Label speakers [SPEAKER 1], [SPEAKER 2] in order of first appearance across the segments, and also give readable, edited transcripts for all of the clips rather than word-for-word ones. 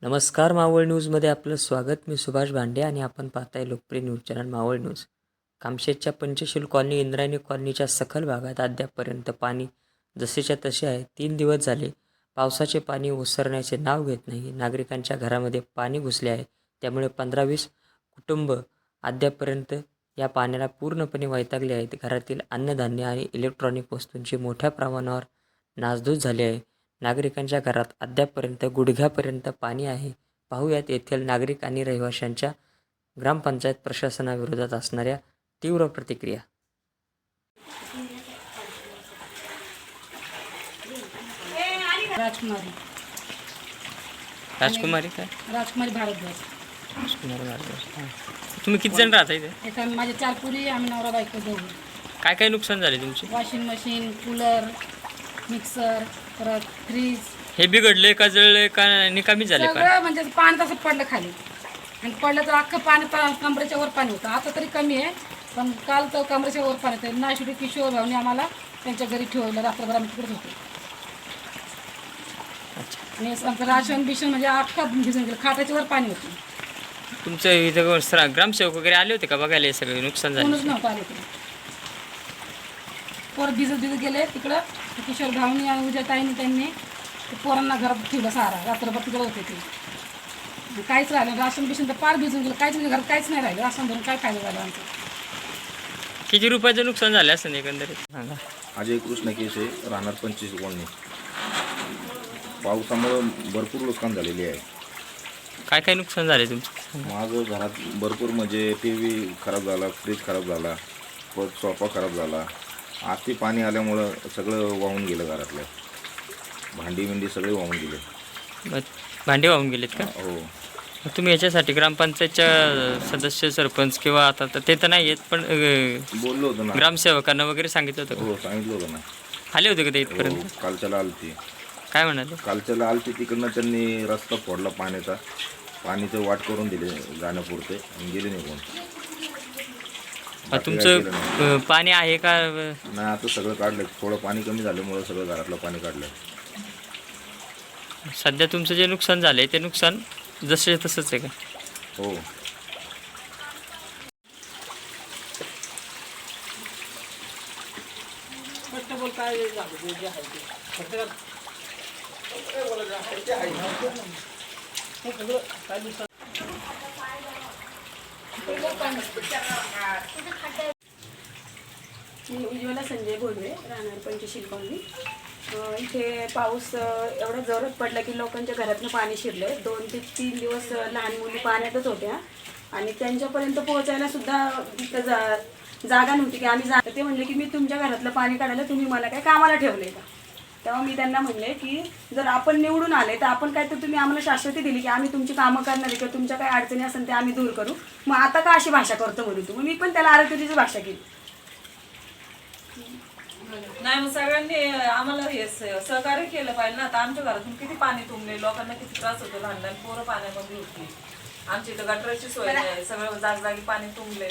[SPEAKER 1] नमस्कार मावळ न्यूजमध्ये आपलं स्वागत. मी सुभाष भांडे आणि आपण पाहताय लोकप्रिय न्यूज चॅनल मावळ न्यूज. कामशेतच्या पंचशील कॉलनी इंद्रायणी कॉलनीच्या सखल भागात अद्यापपर्यंत पाणी जसेच्या तसे आहे. 3 दिवस झाले पावसाचे पाणी ओसरण्याचे नाव घेत नाही. नागरिकांच्या घरामध्ये पाणी घुसले आहे. त्यामुळे 15-20 कुटुंब अद्यापपर्यंत या पाण्याला पूर्णपणे वैतागले आहेत. घरातील अन्नधान्य आणि इलेक्ट्रॉनिक वस्तूंची मोठ्या प्रमाणावर नासधूस झाली आहे. नागरिकांच्या घरात अद्यापपर्यंत गुडघ्यापर्यंत पाणी आहे. पाहूयात येथील नागरिक आणि रहिवाशांच्या ग्रामपंचायत प्रशासनाविरोधात असणाऱ्या तीव्र प्रतिक्रिया.
[SPEAKER 2] राजकुमारी
[SPEAKER 1] राजकुमारी काय?
[SPEAKER 2] राजकुमारी भारद्वाज.
[SPEAKER 1] राजकुमारी भारद्वाज. हां. तुम्ही किती जण राहता इथे?
[SPEAKER 2] एका माझे 4 पुरी, आम्ही नवरा बायको दोघं.
[SPEAKER 1] काय काय नुकसान झाले तुमचे?
[SPEAKER 2] वॉशिंग मशीन, कूलर, मिक्सर, परत फ्रीज
[SPEAKER 1] हे बिघडले का जळले का निकामी झाले का?
[SPEAKER 2] सगळं म्हणजे पाणी तसं पडलं खाली आणि पडलं तर अख्खं पाणी कमरेच्या वर पाणी होतं. आता तरी कमी आहे, पण काल तर कमरेच्या वर पाणी होतं. नाशिक किशोर भाऊने आम्हाला त्यांच्या घरी ठेवलं. रात्रभर आम्ही तिकडेच होतो. आणि आमचं राशन बिशन म्हणजे अख्खं भिजून गेलं. खाटाच्या वर पाणी होतं.
[SPEAKER 1] तुमचं इथं ग्रामसेवक वगैरे आले होते का बघायला हे सगळे नुकसान झाले?
[SPEAKER 2] कोणच नव्हतं आले तिकडे. पोरं भिजत गेले तिकडं. किशोर भाऊनी आणि उद्या ताईने त्यांनी ते पोरांना घरात ठेवलं. सारा रात्रभर तिकडे होते ते. काहीच राहिलं राशन बिशन तर पार भिजून गेलं. काहीच म्हणजे घरात काहीच नाही राहिलं. राशन धरून काय फायदा झाला आमचं?
[SPEAKER 1] किती रुपयाचं नुकसान झालं असं एकंदरीत सांगा.
[SPEAKER 3] अजय कृष्ण केसे, राहणार 25 कॉलनी. पावसामुळं भरपूर नुकसान झालेली आहे.
[SPEAKER 1] काय काय नुकसान झाले तुमचं?
[SPEAKER 3] माझं घरात भरपूर म्हणजे TV खराब झाला, फ्रीज खराब झाला, परत सोफा खराब झाला. आती पाणी आल्यामुळं सगळं वाहून गेलं. घरातलं भांडी बिंडी सगळे वाहून गेले.
[SPEAKER 1] मग भांडे वाहून गेलेत का?
[SPEAKER 3] हो.
[SPEAKER 1] मग तुम्ही याच्यासाठी ग्रामपंचायतच्या सदस्य सरपंच किंवा आता तर ते तर नाही आहेत पण
[SPEAKER 3] बोललो होतो ना.
[SPEAKER 1] ग्रामसेवकांना वगैरे सांगितलं होतं
[SPEAKER 3] हो, सांगितलं होतं ना.
[SPEAKER 1] का? आले होते का ते
[SPEAKER 3] हो,
[SPEAKER 1] इथपर्यंत?
[SPEAKER 3] कालच्याला आलती.
[SPEAKER 1] काय म्हणाले?
[SPEAKER 3] कालच्याला आलती. तिकडनं त्यांनी रस्ता फोडला पाण्याचा. पाणीचं वाट करून दिले जाण्यापुरते आणि गेले निघून.
[SPEAKER 1] तुमचं पाणी आहे का?
[SPEAKER 3] नाही, आता सगळं काढलं. थोडं पाणी कमी झाल्यामुळं सगळं घरातलं पाणी काढलं.
[SPEAKER 1] सध्या तुमचं जे नुकसान झालंय ते नुकसान जसे तसंच आहे का?
[SPEAKER 3] हो.
[SPEAKER 4] मी उज्ज्वला संजय बोलवे, राहणार पंचशील कॉलनी. इथे पाऊस एवढा जोरात पडला की लोकांच्या घरातनं पाणी शिरलं. 2 ते 3 दिवस लहान मुली पाण्यातच होत्या आणि त्यांच्यापर्यंत पोहोचायला सुद्धा तिथं जागा नव्हती की आम्ही ते म्हणले की मी तुमच्या घरातलं पाणी काढायला तुम्ही मला काय कामाला ठेवले का? तेव्हा मी त्यांना म्हणले की जर आपण निवडून आले तर आपण काय तर तुम्ही आम्हाला शाश्वती दिली की आम्ही तुमची कामं करणार आहे किंवा तुमच्या काही अडचणी असेल ते आम्ही दूर करू. मग आता का अशी भाषा करतो म्हणून तुम्ही? मी पण त्याला आरोग्याचीच भाषा केली.
[SPEAKER 5] नाही, मग सगळ्यांनी आम्हाला हे सहकार्य केलं पाहिजे ना. आता आमच्या घरातून किती पाणी तुंबले, लोकांना किती त्रास होतो. लहान लहान पोरं पाण्यामध्ये होती. आमच्या इथं गटराची सोय नाही, सगळं जागजागी पाणी तुंबले.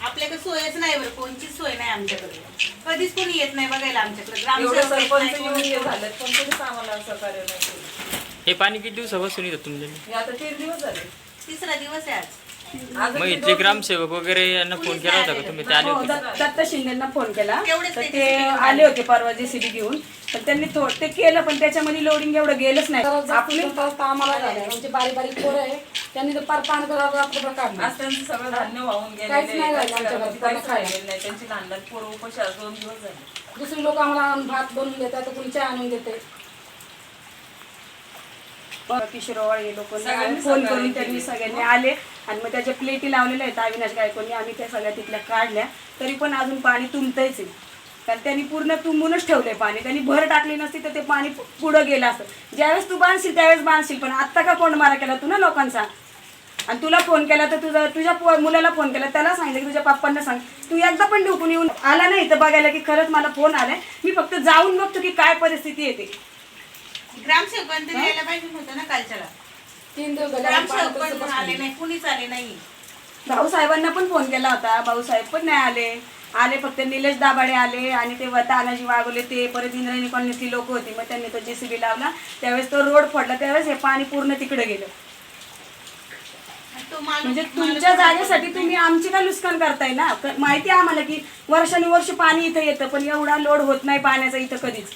[SPEAKER 6] आपल्याकडे सोयच नाही, बरं कोणचीच सोय नाही आमच्याकडे. कधीच कोणी येत नाही बघायला आमच्याकडे.
[SPEAKER 5] एवढे सरपंच येऊन हे झालेत पण कोणीच आम्हाला सहकार्य नाही केलं.
[SPEAKER 1] हे पाणी किती दिवसापासून येतं तुमच्या?
[SPEAKER 5] हे आता 3 दिवस झाले.
[SPEAKER 6] 3रा दिवस आहे आज.
[SPEAKER 1] मग इथले ग्रामसेवक वगैरे यांना फोन केला होता का तुम्ही? ते आले
[SPEAKER 4] हो,
[SPEAKER 1] होते?
[SPEAKER 4] दत्त शिंदेंना फोन केला
[SPEAKER 6] तेवढेच
[SPEAKER 4] तर
[SPEAKER 6] ते
[SPEAKER 4] ते आले होते परवा JCB घेऊन. पण त्यांनी ते केलं पण त्याच्यामध्ये लोडिंग एवढं गेलंच नाही.
[SPEAKER 2] आपली आम्हाला झालं. आमचे बारीक बारीक पोरं आहे, त्यांनी तर पार पाणी रात्रभर काढलं.
[SPEAKER 5] आज त्यांचं सगळं धान्य वाहून
[SPEAKER 2] काहीच नाही राहिलं आमच्या घरात,
[SPEAKER 5] काहीच
[SPEAKER 2] खायला.
[SPEAKER 5] राहिलेलं नाही. त्यांची लहान लहान पोरं उपाशी आज 2 दिवस झाले.
[SPEAKER 2] दुसरी लोक आम्हाला भात बनवून देतात, तर कुणी चहा आणून देते.
[SPEAKER 4] किशोरवाळ हे लोक
[SPEAKER 5] सगळ्यांनी
[SPEAKER 4] फोन
[SPEAKER 5] सहकार्य
[SPEAKER 4] करून त्यांनी
[SPEAKER 5] केले.
[SPEAKER 4] सगळ्यांनी आले आणि मग त्याच्या प्लेटी लावलेल्या आहेत अविनाश गायकवाडनी. आम्ही त्या सगळ्या तिथल्या काढल्या तरी पण अजून पाणी तुंबतंयच आहे. कारण त्यांनी पूर्ण तुंबूनच ठेवलंय पाणी. त्यांनी भर टाकली नसती तर ते पाणी पुढं गेलं असतं. ज्यावेळेस तू बांधशील त्यावेळेस बांधशील, पण आत्ता का कोण मारा केला तू ना लोकांचा? आणि तुला फोन केला तर तुझ्या मुलाला फोन केला, त्याला सांगितलं की तुझ्या पप्पांना सांग. तू एकदा पण ढोकून येऊन आला नाही तर बघायला की खरंच मला फोन आलाय. मी फक्त जाऊन बघतो की काय परिस्थिती येते.
[SPEAKER 6] ग्रामसेवकांनी तर यायला पाहिजे होतं ना कालच्याला.
[SPEAKER 2] 3 दिवस झाले
[SPEAKER 6] ग्रामसेवक पण आले नाही, कुणीच आले नाही.
[SPEAKER 4] भाऊसाहेबांना पण फोन केला होता, भाऊसाहेब पण नाही आले. आले फक्त निलेश दाभाडे आले आणि ते तानाजी वागवले ते परत इंद्रायणी कॉलनीतली लोक होती, मग त्यांनी तो JCB लावला, त्यावेळेस तो रोड फोडला, त्यावेळेस हे पाणी पूर्ण तिकडे गेलं. म्हणजे तुमच्या जागेसाठी तुम्ही आमची काय नुकसान करताय ना. माहिती आहे आम्हाला की वर्षानुवर्ष पाणी इथं येतं, पण एवढा लोड होत नाही पाण्याचा इथं कधीच.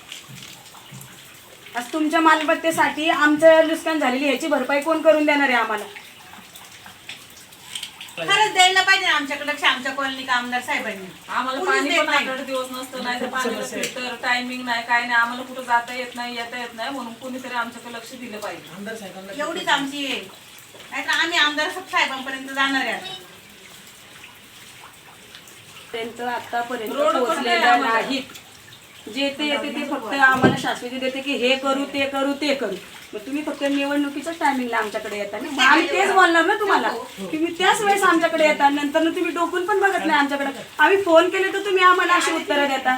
[SPEAKER 4] आज तुमच्या मालमत्तेसाठी आमचं नुकसान झालेली ह्याची भरपाई कोण करून देणार आहे आम्हाला?
[SPEAKER 6] खरंच द्यायला पाहिजे ना आमच्याकडे लक्ष, आमच्या कॉलनी आमदार साहेबांनी.
[SPEAKER 5] आम्हाला
[SPEAKER 6] कोणीच
[SPEAKER 5] पाणी
[SPEAKER 6] देत
[SPEAKER 5] पण
[SPEAKER 6] नाही.
[SPEAKER 5] 8 दिवस नसतं, नाही तर पाण्याला फिल्टर टायमिंग नाही, काय नाही, आम्हाला कुठं जाता येत नाही, येता येत नाही, म्हणून कोणीतरी आमच्याकडे लक्ष दिलं पाहिजे.
[SPEAKER 6] एवढीच आमची आहे, नाहीतर आम्ही आमदार साहेबांपर्यंत जाणार आहे आता.
[SPEAKER 4] आतापर्यंत
[SPEAKER 5] रोड पण
[SPEAKER 4] पोहोचलेल्या
[SPEAKER 5] नाही
[SPEAKER 4] नाहीत. जे ते येते ते फक्त आम्हाला शाश्वती देते की हे करू ते करू ते करू. मग तुम्ही फक्त निवडणुकीच्याच टायमिंगला आमच्याकडे येता ना, मग आम्ही तेच बोलणार ना तुम्हाला की मी त्याच वेळेस आमच्याकडे येता, नंतर तुम्ही डोकून पण बघत नाही आमच्याकडे. आम्ही फोन केले तर तुम्ही आम्हाला अशी उत्तरं देता.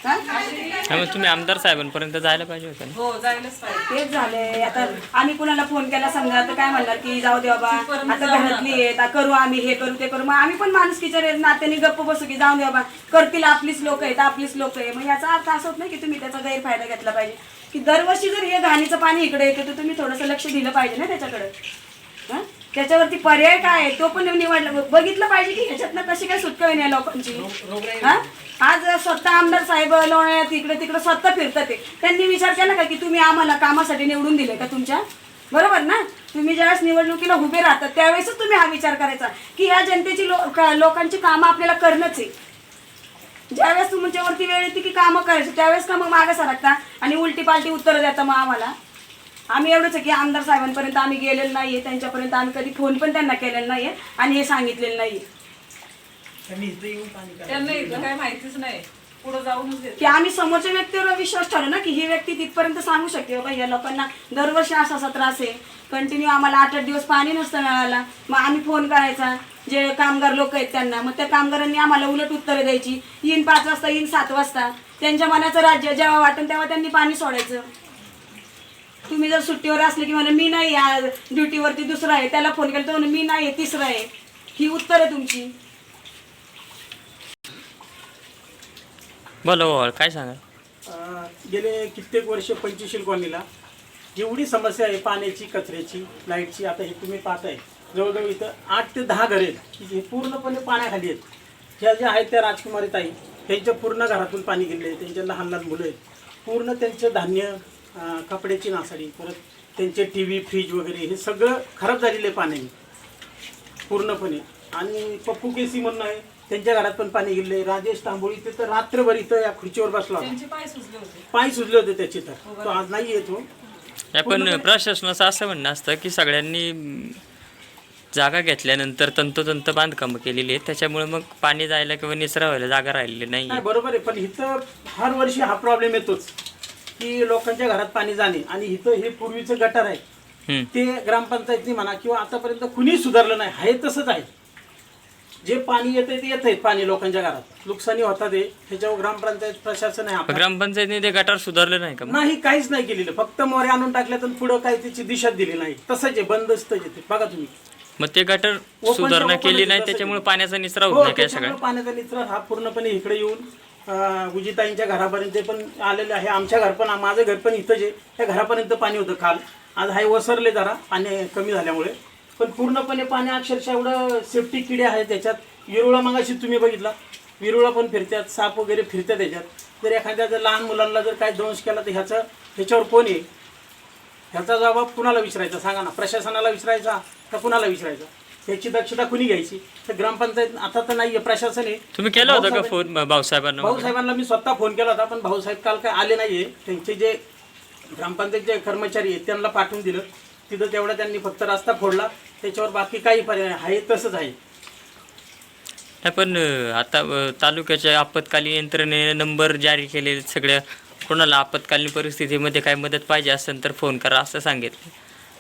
[SPEAKER 4] हा?
[SPEAKER 1] त्यामुळे तुम्ही आमदार साहेबांपर्यंत जायला पाहिजे होतं ना.
[SPEAKER 5] हो, जायलाच पाहिजे.
[SPEAKER 4] तेच झालंय. आता आम्ही कुणाला फोन केला समजा तर काय म्हणणार की जाऊ दे बाबा, आता घरातली आहेत, करू आम्ही हे करू ते करू. मग आम्ही पण माणुसकीच्या नात्याने गप्प बसू की जाऊ दे बाबा, करतील, आपलीच लोक आहेत, आपलीच लोक आहे. मग याचा अर्थ असा होत नाही की तुम्ही त्याचा गैरफायदा घेतला पाहिजे. की दरवर्षी जर हे घाणीचं पाणी इकडे येतं तर तुम्ही थोडंसं लक्ष दिलं पाहिजे ना त्याच्याकडे. हा, त्याच्यावरती पर्याय काय आहे तो पण निवडलं बघितलं पाहिजे की ह्याच्यातनं कशी काय सुटका होईल या लोकांची. हा, आज स्वतः आमदार साहेब लोण्यात इकडे तिकडे स्वतः फिरतात ते. त्यांनी विचार केला का की तुम्ही आम्हाला कामासाठी निवडून दिले का तुमच्या? बरोबर ना. तुम्ही ज्यावेळेस निवडणुकीला उभे राहतात त्यावेळेसच तुम्ही हा विचार करायचा की या जनतेची लोकांची कामं आपल्याला करणंच आहे. ज्यावेळेस तुमच्यावरती वेळ येते की कामं करायची त्यावेळेस का मग मागे सरकता आणि उलटी पालटी उत्तरं देता मग आम्हाला. आम्ही एवढंच आहे की आमदार साहेबांपर्यंत आम्ही गेलेलो नाहीये, त्यांच्यापर्यंत आम्ही कधी फोन पण त्यांना केलेला नाहीये आणि हे सांगितलेलं नाहीये.
[SPEAKER 5] त्यांना इथं काय माहितीच नाही, पुढे जाऊनच देत.
[SPEAKER 4] की आम्ही समोरच्या व्यक्तीवर विश्वास ठेवलो ना की ही व्यक्ती तिथपर्यंत सांगू शकते बाबा या लोकांना दरवर्षी असा त्रास आहे, कंटिन्यू आम्हाला 8-8 दिवस पाणी नसतं मिळाला. मग आम्ही फोन करायचा जे कामगार लोक आहेत त्यांना, मग त्या कामगारांनी आम्हाला उलट उत्तरं द्यायची. येईन 5 वाजता, येईन 7 वाजता, त्यांच्या मनाचं राज्य जेव्हा वाटेल तेव्हा त्यांनी पाणी सोडायचं. तुम्ही जर सुट्टीवर असले की म्हणा मी नाही आज ड्युटीवरती दुसरा आहे, त्याला फोन केला तर म्हणून मी नाही आहे तिसरा आहे. ही उत्तर आहे तुमची.
[SPEAKER 1] बोला काय सांगा.
[SPEAKER 7] गेले कित्येक वर्ष पंचशील कॉलनीला एवढी समस्या आहे पाण्याची, कचऱ्याची, लाईटची. आता हे तुम्ही पाहताय जवळजवळ इथं 8 ते 10 घरे आहेत की जे पूर्णपणे पाण्याखाली आहेत. ह्या ज्या आहेत त्या राजकुमारी ताई, त्यांच्या पूर्ण घरातून पाणी गेले आहे. त्यांच्या लहान लहान मुलं आहेत, पूर्ण त्यांचं धान्य, कपड्याची नासाडी, परत त्यांचे TV, फ्रीज वगैरे हे सगळं खराब झालेलं आहे पाण्याने पूर्णपणे. आणि पप्पू केसी म्हणून आहे, त्यांच्या घरात पण पाणी गेले. राजेश तांबोळी ते तर रात्रभर इथं या खुर्चीवर बसला होता,
[SPEAKER 5] त्यांचे पाय सुजले होते.
[SPEAKER 7] पाय सुजले होते त्याचे. तर तो आज नाही येतो.
[SPEAKER 1] पण प्रशासनाचं असं म्हणणं असतं की सगळ्यांनी जागा घेतल्यानंतर तंतोतंत बांधकामं केलेली आहेत, त्याच्यामुळे मग पाणी जायला किंवा निचरा व्हायला जागा राहिलेली नाही.
[SPEAKER 7] नाही बरोबर आहे, पण इथं हर वर्षी हा प्रॉब्लेम येतोच की लोकांच्या घरात पाणी जाणे. आणि इथं हे पूर्वीचं गटर आहे ते ग्रामपंचायतनी म्हणा किंवा आतापर्यंत कुणी सुधारलं नाही, आहे तसंच आहे. जे पाणी येतंय ते येत आहे, पाणी लोकांच्या घरात नुकसानी होतात आहे, त्याच्यावर ग्रामपंचायत प्रशासन आहे आपलं.
[SPEAKER 1] ग्रामपंचायतीने ते गटार सुधारलं नाही का?
[SPEAKER 7] नाही, काहीच नाही केलेलं, फक्त मोरे आणून टाकल्या तर पुढं काही त्याची दिशा दिली नाही. तसंच आहे, बंदच येते बघा तुम्ही.
[SPEAKER 1] मग ते गटर सुधारणा केली नाही त्याच्यामुळे पाण्याचा निचरा होत
[SPEAKER 7] हो,
[SPEAKER 1] नाही काय
[SPEAKER 7] त्याच्यामुळे
[SPEAKER 1] सगळं?
[SPEAKER 7] पाण्याचा निचरा हा पूर्णपणे इकडे येऊन गुजीताईंच्या घरापर्यंत पण आलेलं आहे. आमच्या घर पण, माझं घर पण इथंच आहे, त्या घरापर्यंत पाणी होतं काल. आज हाय वसरले जरा पाणी कमी झाल्यामुळे, पण पूर्णपणे पाणी अक्षरशः एवढं सेफ्टी किडे आहेत त्याच्यात. विरुळा मगाशी तुम्ही बघितला, विरुळा पण फिरतात, साप वगैरे फिरतात त्याच्यात. जर एखाद्या जर लहान मुलांना जर काही दंश केला तर ह्याच्यावर कोण आहे? ह्याचा जबाब कुणाला विचारायचा सांगा ना? प्रशासनाला विचारायचा का कुणाला विचारायचा? ह्याची दक्षता कुणी घ्यायची? तर ग्रामपंचायत आता तर नाही आहे, प्रशासन आहे.
[SPEAKER 1] तुम्ही केला होता का फोन भाऊसाहेबांना?
[SPEAKER 7] भाऊसाहेबांना मी स्वतः फोन केला होता, पण भाऊसाहेब काल काय आले नाहीये. त्यांचे जे ग्रामपंचायतचे कर्मचारी आहेत त्यांना पाठवून दिलं. तिथं तेवढा त्यांनी फक्त रस्ता फोडला, त्याच्यावर बाकी काही पर्याय आहे तसंच आहे.
[SPEAKER 1] पण आता तालुक्याच्या आपत्कालीन यंत्रणेने नंबर जारी केलेले, सगळ्या कोणाला आपत्कालीन परिस्थितीमध्ये काय मदत पाहिजे असेल तर फोन करा असं सांगितलं.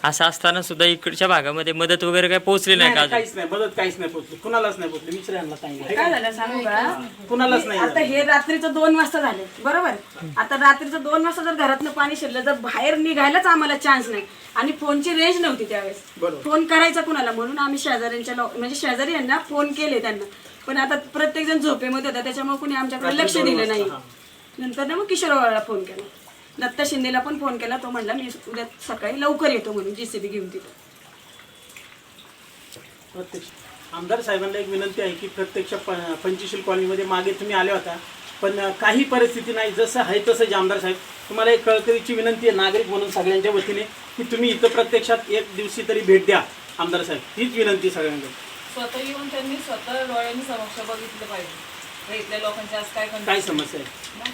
[SPEAKER 1] असं असताना सुद्धा इकडच्या भागामध्ये मदत वगैरे काय पोहोचली नाही का अजून?
[SPEAKER 7] काहीच नाही, मदत काहीच नाही पोहोचली, कुणालाच नाही पोहोचली. विचारायला
[SPEAKER 4] काय झालं सांगू का?
[SPEAKER 7] कुणालाच नाही.
[SPEAKER 4] आता हे रात्रीचं 2 वाजता झाले बरोबर. आता रात्रीचं 2 वाजता जर घरातनं पाणी शिरलं तर बाहेर निघायलाच आम्हाला चान्स नाही आणि फोनची रेंज नव्हती त्यावेळेस. फोन करायचा कुणाला म्हणून आम्ही शेजाऱ्यांच्या म्हणजे शेजारी यांना फोन केले त्यांना पण आता प्रत्येकजण झोपेमध्ये होता त्याच्यामुळे कुणी आमच्याकडे लक्ष दिलं नाही. नंतर ना मग किशोरवाळाला फोन केला, दत्ता शिंदेला पण फोन केला. तो म्हणला मी उद्या सकाळी लवकर येतो म्हणून JCB घेऊन तिथं.
[SPEAKER 7] प्रत्यक्ष आमदार साहेबांना एक विनंती आहे की प्रत्यक्ष पंचशील कॉलनीमध्ये मागे तुम्ही आल्या होता, पण काही परिस्थिती नाही, जसं आहे तसं जे आमदार साहेब तुम्हाला एक कळकळीची विनंती आहे नागरिक म्हणून सगळ्यांच्या वतीने की तुम्ही इथं प्रत्यक्षात एक दिवशी तरी भेट द्या आमदार साहेब, हीच विनंती सगळ्यांकडे.
[SPEAKER 5] स्वतः येऊन त्यांनी स्वतः डोळ्यांनी समक्ष बघितलं पाहिजे इथल्या लोकांची आज काय
[SPEAKER 7] काय समस्या आहे.